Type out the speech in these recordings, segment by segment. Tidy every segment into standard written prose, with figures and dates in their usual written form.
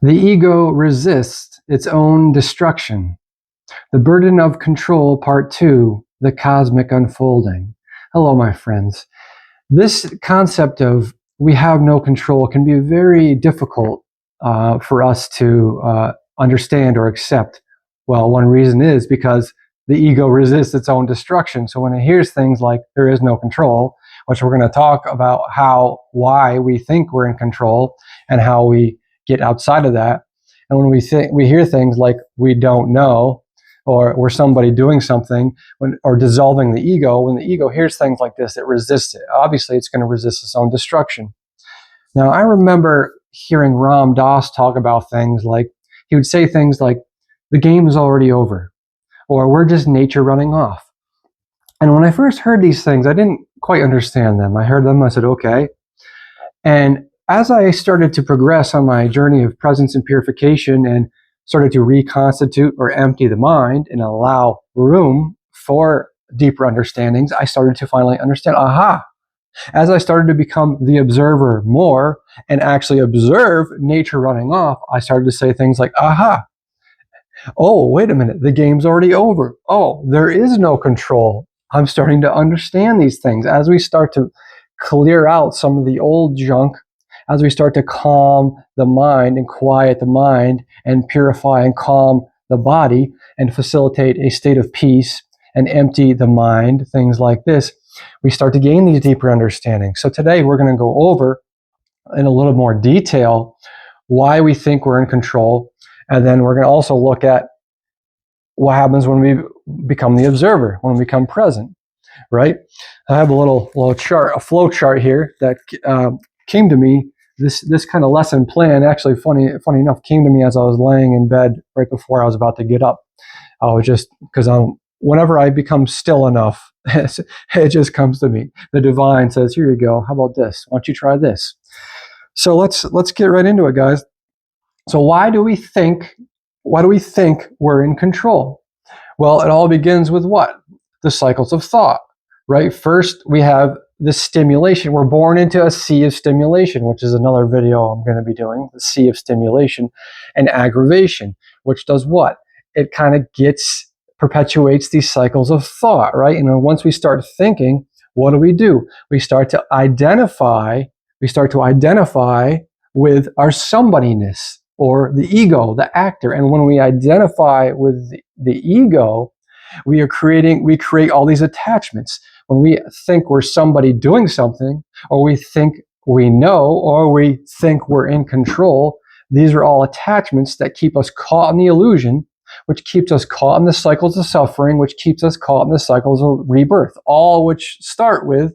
The ego resists its own destruction. The Burden of Control, Part 2, The Cosmic Unfolding. Hello, my friends. This concept of we have no control can be very difficult for us to understand or accept. Well, one reason is because the ego resists its own destruction. So when it hears things like there is no control, which we're going to talk about why we think we're in control and how we get outside of that. And when we hear things like we don't know, or we're somebody doing something, or dissolving the ego, when the ego hears things like this, it resists it. Obviously, it's going to resist its own destruction. Now, I remember hearing Ram Dass talk about things like, he would say things like, the game is already over, or we're just nature running off. And when I first heard these things, I didn't quite understand them. I heard them, I said, okay. And as I started to progress on my journey of presence and purification and started to reconstitute or empty the mind and allow room for deeper understandings, I started to finally understand, aha. As I started to become the observer more and actually observe nature running off, I started to say things like, aha. Oh, wait a minute, the game's already over. Oh, there is no control. I'm starting to understand these things. As we start to clear out some of the old junk, as we start to calm the mind and quiet the mind and purify and calm the body and facilitate a state of peace and empty the mind, things like this, we start to gain these deeper understandings. So today we're going to go over in a little more detail why we think we're in control. And then we're going to also look at what happens when we become the observer, when we become present, right? I have a little chart, a flow chart here that came to me. This kind of lesson plan, actually, funny enough, came to me as I was laying in bed right before I was about to get up. I was just, because whenever I become still enough, it just comes to me. The divine says, "Here you go. How about this? Why don't you try this?" So let's get right into it, guys. So why do we think we're in control? Well, it all begins with what? The cycles of thought, right? First, we have the stimulation. We're born into a sea of stimulation, which is another video I'm going to be doing, the sea of stimulation and aggravation, which does what? It kind of perpetuates these cycles of thought, right? And then once we start thinking, what do? We start to identify with our somebodyness, or the ego, the actor. And when we identify with the ego, we create all these attachments. When we think we're somebody doing something, or we think we know, or we think we're in control, these are all attachments that keep us caught in the illusion, which keeps us caught in the cycles of suffering, which keeps us caught in the cycles of rebirth, all which start with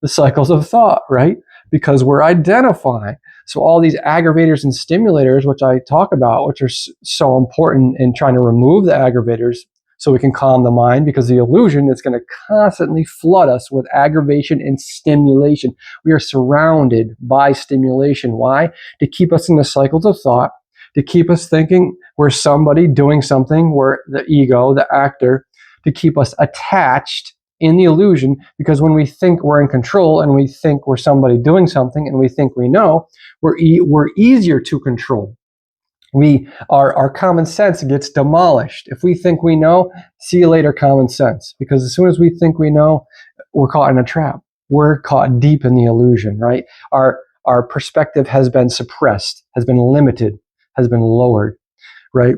the cycles of thought, right? Because we're identifying. So all these aggravators and stimulators, which I talk about, which are so important in trying to remove the aggravators so we can calm the mind, because the illusion is going to constantly flood us with aggravation and stimulation. We are surrounded by stimulation. Why? To keep us in the cycles of thought, to keep us thinking we're somebody doing something, we're the ego, the actor, to keep us attached in the illusion, because when we think we're in control and we think we're somebody doing something and we think we know, we're easier to control. Our common sense gets demolished. If we think we know, see you later, common sense. Because as soon as we think we know, we're caught in a trap. We're caught deep in the illusion, right? Our perspective has been suppressed, has been limited, has been lowered, right?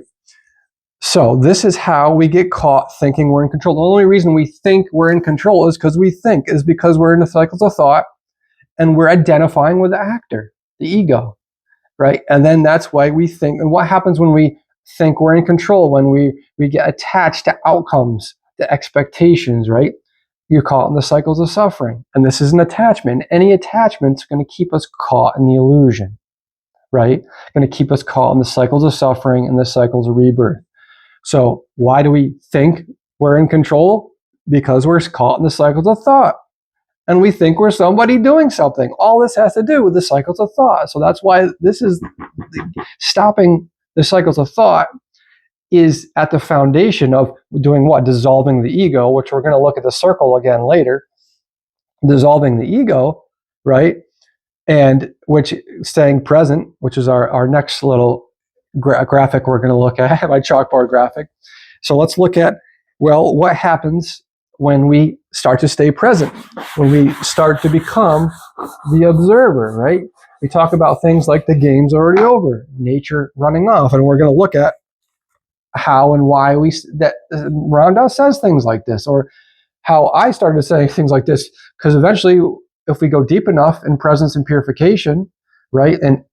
So this is how we get caught thinking we're in control. The only reason we think we're in control is because we're in the cycles of thought and we're identifying with the actor, the ego, right? And then that's why we think. And what happens when we think we're in control? When we get attached to outcomes, to expectations, right? You're caught in the cycles of suffering. And this is an attachment. Any attachment's going to keep us caught in the illusion, right? Going to keep us caught in the cycles of suffering and the cycles of rebirth. So why do we think we're in control? Because we're caught in the cycles of thought. And we think we're somebody doing something. All this has to do with the cycles of thought. So that's why this is stopping the cycles of thought is at the foundation of doing what? Dissolving the ego, which we're going to look at the circle again later. Dissolving the ego, right? And which staying present, which is our next little graphic we're going to look at, my chalkboard graphic. So let's look at, well, what happens when we start to stay present, when we start to become the observer, right? We talk about things like the game's already over, nature running off, and we're going to look at how and why that Ram Dass says things like this, or how I started saying things like this, because eventually, if we go deep enough in presence and purification, right, and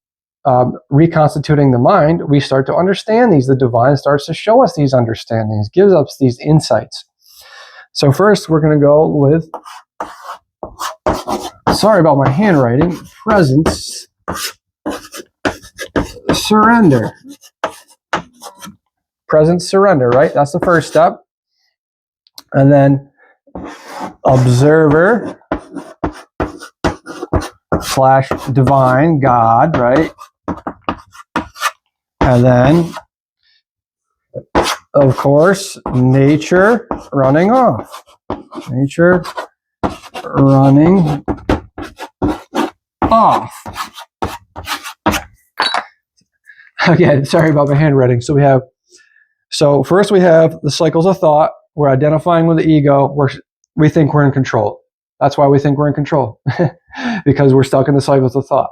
reconstituting the mind, we start to understand these. The divine starts to show us these understandings, gives us these insights. So first, we're going to go with, sorry about my handwriting, presence, surrender. Presence, surrender, right? That's the first step. And then observer / divine, God, right? And then, of course, nature running off. Nature running off. Again, sorry about my handwriting. So first we have the cycles of thought. We're identifying with the ego. We think we're in control. That's why we think we're in control, because we're stuck in the cycles of thought.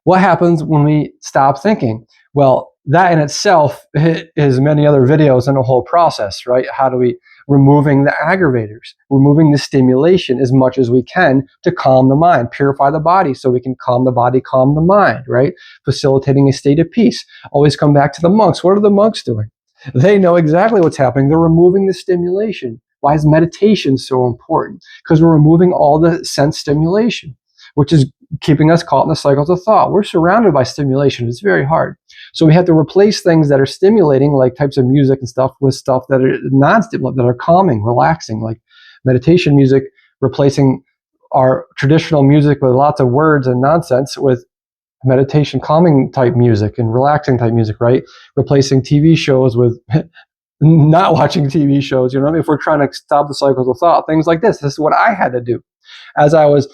What happens when we stop thinking? Well, that in itself is many other videos in the whole process, right? How do we, removing the aggravators, removing the stimulation as much as we can to calm the mind, purify the body so we can calm the body, calm the mind, right? Facilitating a state of peace. Always come back to the monks. What are the monks doing? They know exactly what's happening. They're removing the stimulation. Why is meditation so important? Because we're removing all the sense stimulation, which is keeping us caught in the cycles of thought. We're surrounded by stimulation. It's very hard. So we have to replace things that are stimulating, like types of music and stuff, with stuff that are non-stimulating, that are calming, relaxing, like meditation music, replacing our traditional music with lots of words and nonsense with meditation, calming type music and relaxing type music, right? Replacing TV shows with not watching TV shows, you know what I mean? If we're trying to stop the cycles of thought, things like this. This is what I had to do. As I was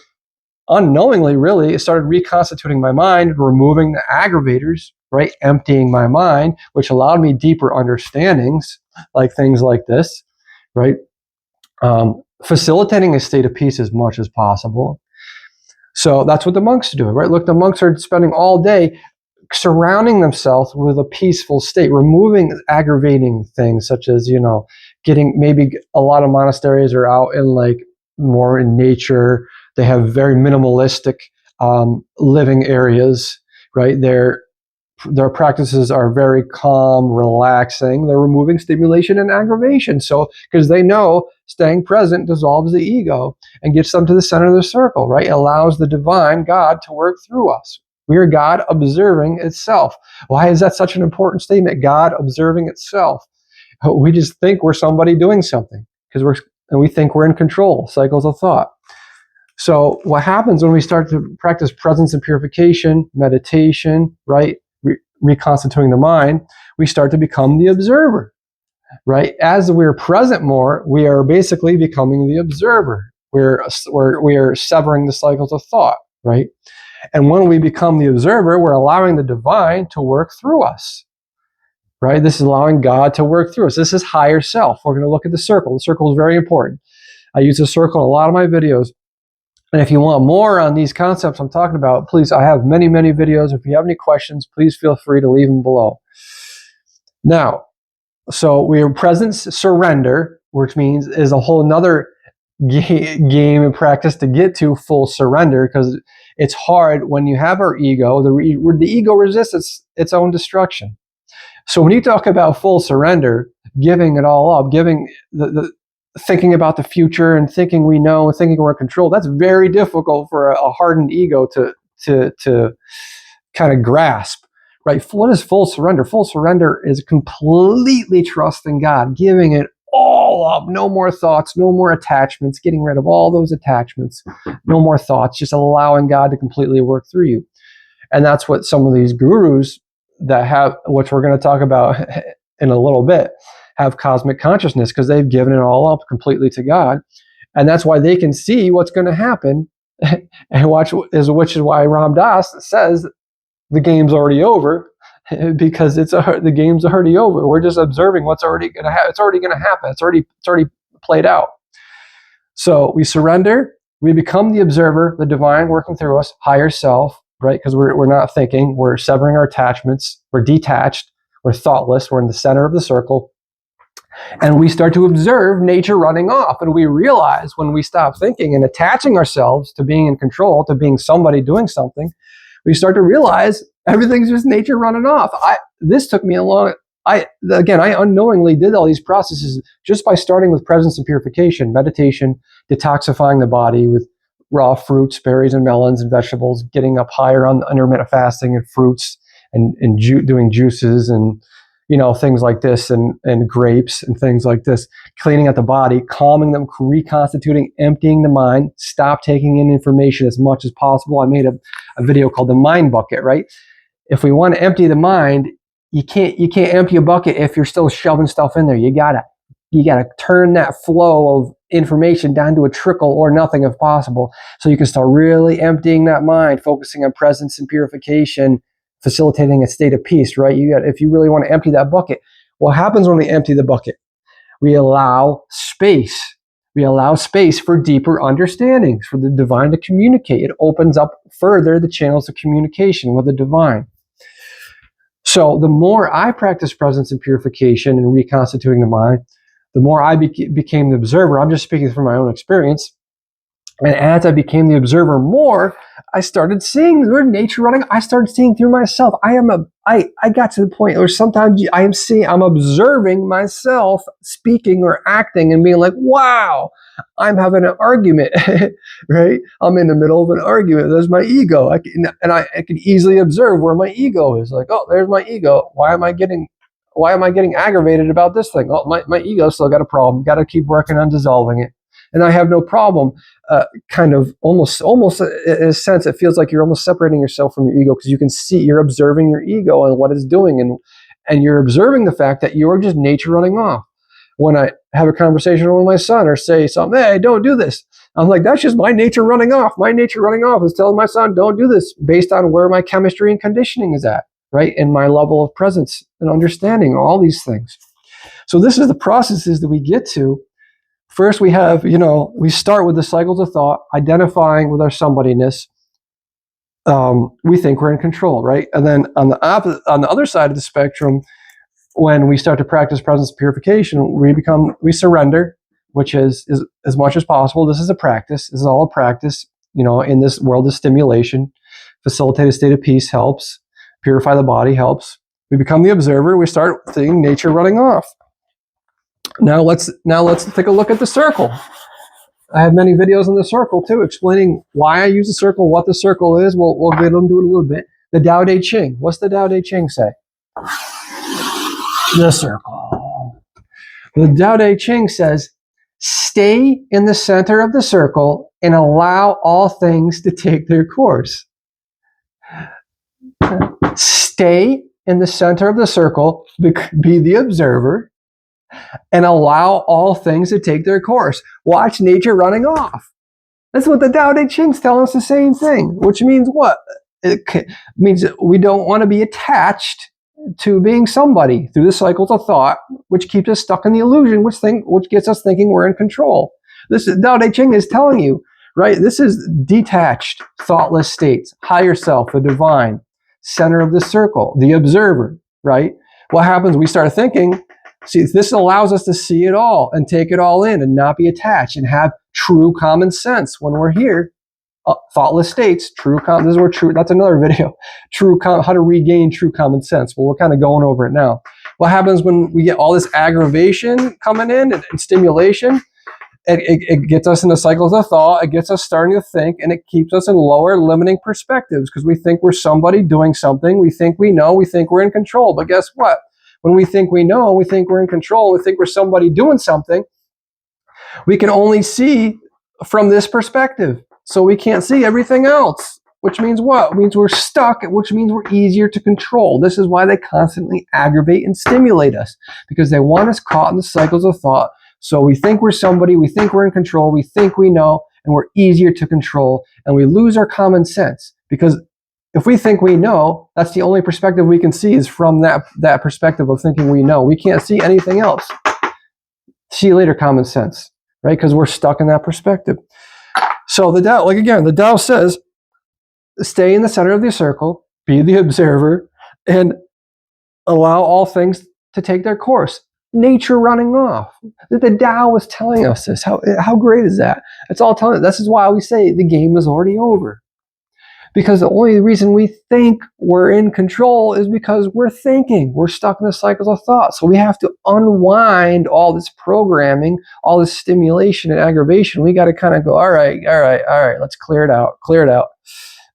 unknowingly, really, started reconstituting my mind, removing the aggravators, right? Emptying my mind, which allowed me deeper understandings, like things like this, right? Facilitating a state of peace as much as possible. So that's what the monks do, right? Look, the monks are spending all day surrounding themselves with a peaceful state, removing aggravating things such as, getting, maybe a lot of monasteries are out in like more in nature. They have very minimalistic living areas, right? Their practices are very calm, relaxing. They're removing stimulation and aggravation. So, because they know staying present dissolves the ego and gets them to the center of the circle, right? It allows the divine God to work through us. We are God observing itself. Why is that such an important statement? God observing itself. We just think we're somebody doing something because we think we're in control. Cycles of thought. So what happens when we start to practice presence and purification, meditation, right? Reconstituting the mind, we start to become the observer, right? As we're present more, we are basically becoming the observer. We are severing the cycles of thought, right? And when we become the observer, we're allowing the divine to work through us, right? This is allowing God to work through us. This is higher self. We're going to look at the circle. The circle is very important. I use the circle in a lot of my videos. And if you want more on these concepts I'm talking about, please, I have many, many videos. If you have any questions, please feel free to leave them below. Now, so we are presence surrender, which means is a whole nother game and practice to get to full surrender, because it's hard when you have our ego. The ego resists its own destruction. So when you talk about full surrender, giving it all up, giving the thinking about the future and thinking we know, thinking we're in control, that's very difficult for a hardened ego to kind of grasp, right? What is full surrender? Full surrender is completely trusting God, giving it all up, no more thoughts, no more attachments, getting rid of all those attachments, no more thoughts, just allowing God to completely work through you. And that's what some of these gurus that have, which we're going to talk about in a little bit, have cosmic consciousness, because they've given it all up completely to God. And that's why they can see what's going to happen, and which is why Ram Dass says the game's already over, because the game's already over. We're just observing what's already going to happen. It's already going to happen. It's already played out. So we surrender. We become the observer, the divine working through us, higher self, right? Because we're not thinking. We're severing our attachments. We're detached. We're thoughtless. We're in the center of the circle. And we start to observe nature running off. And we realize when we stop thinking and attaching ourselves to being in control, to being somebody doing something, we start to realize everything's just nature running off. This took me a long... I unknowingly did all these processes just by starting with presence and purification, meditation, detoxifying the body with raw fruits, berries and melons and vegetables, getting up higher on intermittent fasting and fruits and doing juices and things like this and grapes and things like this, cleaning out the body, calming them, reconstituting, emptying the mind, stop taking in information as much as possible. I made a video called the mind bucket, right? If we want to empty the mind, you can't empty a bucket if you're still shoving stuff in there. You gotta turn that flow of information down to a trickle or nothing if possible, so you can start really emptying that mind, focusing on presence and purification, facilitating a state of peace, right? If you really want to empty that bucket, what happens when we empty the bucket? We allow space. We allow space for deeper understandings, for the divine to communicate. It opens up further the channels of communication with the divine. So the more I practice presence and purification and reconstituting the mind, the more I became the observer. I'm just speaking from my own experience. And as I became the observer more, I started seeing the nature running. I started seeing through myself. I got to the point where sometimes I'm observing myself speaking or acting and being like, wow, I'm having an argument, right? I'm in the middle of an argument. There's my ego. I can easily observe where my ego is. Like, oh, there's my ego. Why am I getting aggravated about this thing? Oh, my ego still got a problem. Got to keep working on dissolving it. And I have no problem, kind of almost in a sense, it feels like you're almost separating yourself from your ego, because you can see, you're observing your ego and what it's doing, and you're observing the fact that you're just nature running off. When I have a conversation with my son or say something, hey, don't do this, I'm like, that's just my nature running off. My nature running off is telling my son, don't do this, based on where my chemistry and conditioning is at, right? And my level of presence and understanding, all these things. So this is the processes that we get to. First, we have, we start with the cycles of thought, identifying with our somebodyness. We think we're in control, right? And then on the other side of the spectrum, when we start to practice presence purification, we surrender, which is as much as possible. This is a practice. This is all a practice. In this world of stimulation, facilitate a state of peace helps. Purify the body helps. We become the observer. We start seeing nature running off. Now let's take a look at the circle. I have many videos on the circle too, explaining why I use the circle, what the circle is. We'll get into it a little bit. The Tao Te Ching. What's the Tao Te Ching say? The circle. The Tao Te Ching says, stay in the center of the circle and allow all things to take their course. Stay in the center of the circle, be the observer, and allow all things to take their course. Watch nature running off. That's what the Tao Te Ching's telling us, the same thing, which means what? It means we don't want to be attached to being somebody through the cycles of thought, which keeps us stuck in the illusion, which gets us thinking we're in control. This Tao Te Ching is telling you, right? This is detached, thoughtless states, higher self, the divine, center of the circle, the observer, right? What happens? We start thinking. See, this allows us to see it all and take it all in and not be attached and have true common sense when we're here. Thoughtless states, this is where true, that's another video. How to regain true common sense. Well, we're kind of going over it now. What happens when we get all this aggravation coming in and stimulation? It gets us in the cycles of thought. It gets us starting to think, and it keeps us in lower limiting perspectives, because we think we're somebody doing something. We think we know. We think we're in control. But guess what? When we think we know, we think we're in control, we think we're somebody doing something, we can only see from this perspective. So we can't see everything else, which means what? It means we're stuck, which means we're easier to control. This is why they constantly aggravate and stimulate us, because they want us caught in the cycles of thought. So we think we're somebody, we think we're in control, we think we know, and we're easier to control, and we lose our common sense, because if we think we know, that's the only perspective we can see is from that perspective of thinking we know. We can't see anything else. See you later, common sense, right? Because we're stuck in that perspective. So the Tao, like again, the Tao says, stay in the center of the circle, be the observer, and allow all things to take their course. Nature running off. The Tao was telling us this. How great is that? It's all telling us. This is why we say the game is already over. Because the only reason we think we're in control is because we're thinking. We're stuck in the cycles of thought. So we have to unwind all this programming, all this stimulation and aggravation. We got to kind of go, all right, let's clear it out.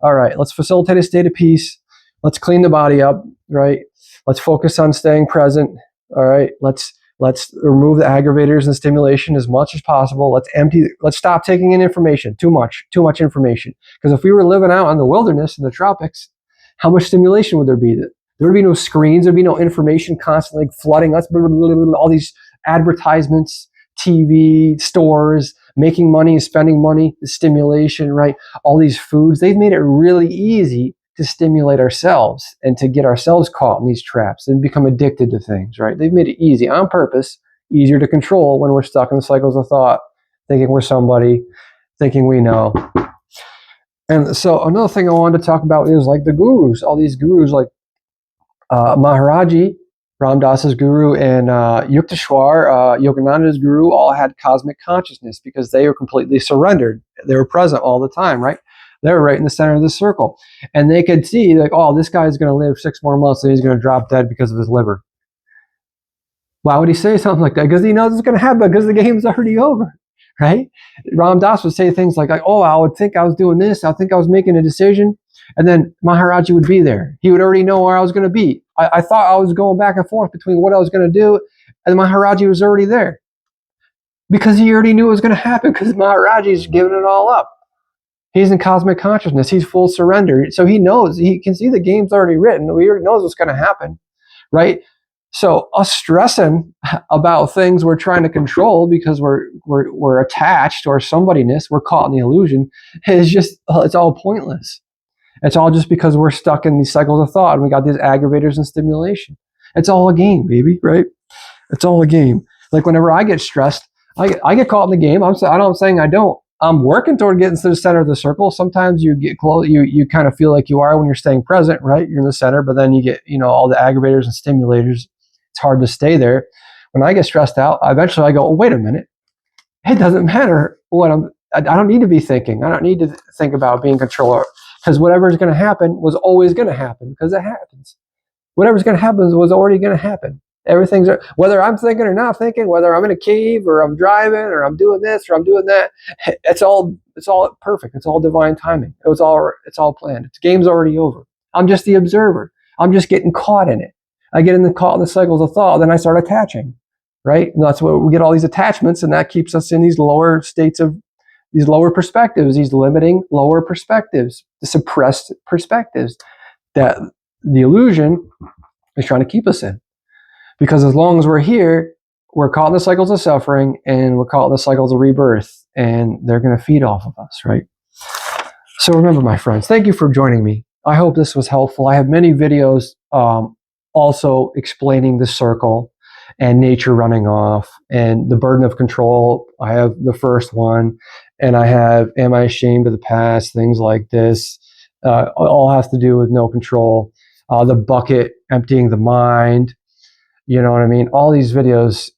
All right, let's facilitate a state of peace. Let's clean the body up, right? Let's focus on staying present. All right, let's remove the aggravators and stimulation as much as possible. Let's stop taking in information, too much information. Because if we were living out in the wilderness in the tropics, how much stimulation would there be? There would be no screens, there'd be no information constantly flooding us, all these advertisements, TV, stores, making money, spending money, the stimulation, right? All these foods, they've made it really easy to stimulate ourselves and to get ourselves caught in these traps and become addicted to things, right? They've made it easy on purpose, easier to control when we're stuck in the cycles of thought, thinking we're somebody, thinking we know. And so another thing I wanted to talk about is like the gurus, all these gurus like Maharaji, Ram Dass's guru, and Yukteswar, Yogananda's guru, all had cosmic consciousness because they were completely surrendered. They were present all the time, right? They were right in the center of the circle. And they could see, like, oh, this guy's going to live 6 more months and he's going to drop dead because of his liver. Why would he say something like that? Because he knows it's going to happen because the game's already over, right? Ram Dass would say things like, oh, I would think I was doing this. I think I was making a decision. And then Maharaji would be there. He would already know where I was going to be. I thought I was going back and forth between what I was going to do, and Maharaji was already there. Because he already knew it was going to happen, because Maharaji's giving it all up. He's in cosmic consciousness. He's full surrender. So he knows. He can see the game's already written. He already knows what's going to happen, right? So us stressing about things we're trying to control because we're attached to our somebodyness, we're caught in the illusion, is just, it's all pointless. It's all just because we're stuck in these cycles of thought and we got these aggravators and stimulation. It's all a game, baby, right? It's all a game. Like whenever I get stressed, I get caught in the game. I'm saying I don't. I'm working toward getting to the center of the circle. Sometimes you get close, you kind of feel like you are when you're staying present, right? You're in the center, but then you get, all the aggravators and stimulators. It's hard to stay there. When I get stressed out, eventually I go, oh, wait a minute. It doesn't matter what I don't need to be thinking. I don't need to think about being controller, because whatever's going to happen was always going to happen, because it happens. Whatever's going to happen was already going to happen. Everything's, whether I'm thinking or not thinking, whether I'm in a cave or I'm driving or I'm doing this or I'm doing that, it's all perfect. It's all divine timing. It's all planned. The game's already over. I'm just the observer. I'm just getting caught in it. I get caught in the cycles of thought, then I start attaching, right? And that's what we get, all these attachments, and that keeps us in these lower states of, these lower perspectives, these limiting lower perspectives, the suppressed perspectives that the illusion is trying to keep us in. Because as long as we're here, we're caught in the cycles of suffering and we're caught in the cycles of rebirth, and they're going to feed off of us, right? So remember, my friends, thank you for joining me. I hope this was helpful. I have many videos also explaining the circle and nature running off and the burden of control. I have the first one, and I have Am I Ashamed of the Past? Things like this. All has to do with no control. The bucket, emptying the mind. You know what I mean? All these videos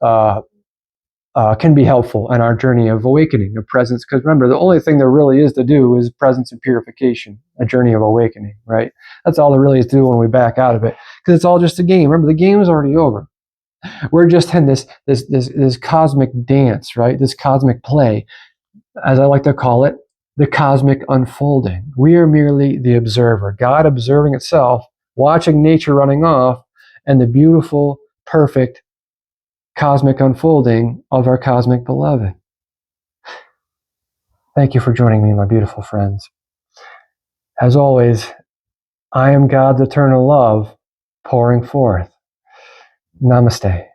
can be helpful in our journey of awakening, of presence. Because remember, the only thing there really is to do is presence and purification, a journey of awakening, right? That's all there really is to do when we back out of it. Because it's all just a game. Remember, the game is already over. We're just in this cosmic dance, right? This cosmic play, as I like to call it, the cosmic unfolding. We are merely the observer, God observing itself, watching nature running off, and the beautiful, perfect cosmic unfolding of our cosmic beloved. Thank you for joining me, my beautiful friends. As always, I am God's eternal love pouring forth. Namaste.